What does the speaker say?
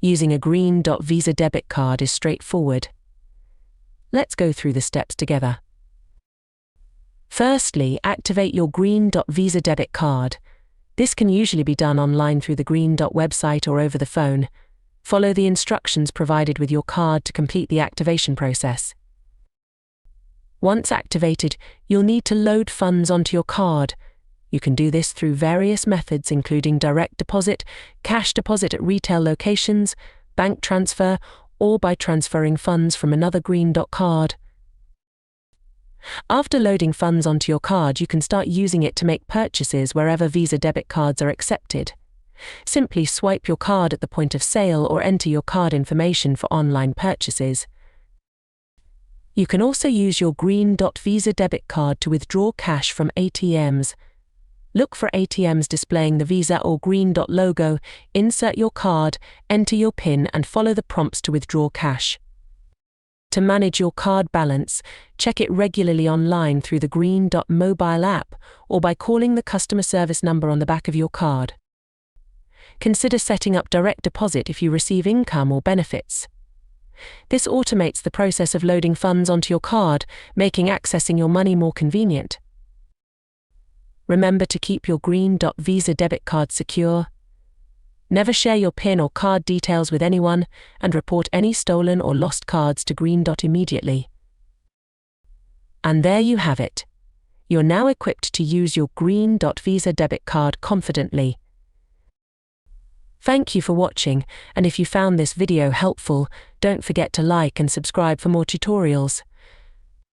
Using a Green Dot Visa debit card is straightforward. Let's go through the steps together. Firstly, activate your Green Dot Visa debit card. This can usually be done online through the Green Dot website or over the phone. Follow the instructions provided with your card to complete the activation process. Once activated, you'll need to load funds onto your card. You can do this through various methods including direct deposit, cash deposit at retail locations, bank transfer, or by transferring funds from another Green Dot card. After loading funds onto your card, you can start using it to make purchases wherever Visa debit cards are accepted. Simply swipe your card at the point of sale or enter your card information for online purchases. You can also use your Green Dot Visa debit card to withdraw cash from ATMs. Look for ATMs displaying the Visa or Green Dot logo, insert your card, enter your PIN and follow the prompts to withdraw cash. To manage your card balance, check it regularly online through the Green Dot mobile app or by calling the customer service number on the back of your card. Consider setting up direct deposit if you receive income or benefits. This automates the process of loading funds onto your card, making accessing your money more convenient. Remember to keep your Green Dot Visa debit card secure. Never share your PIN or card details with anyone, and report any stolen or lost cards to Green Dot immediately. And there you have it. You're now equipped to use your Green Dot Visa debit card confidently. Thank you for watching, and if you found this video helpful, don't forget to like and subscribe for more tutorials.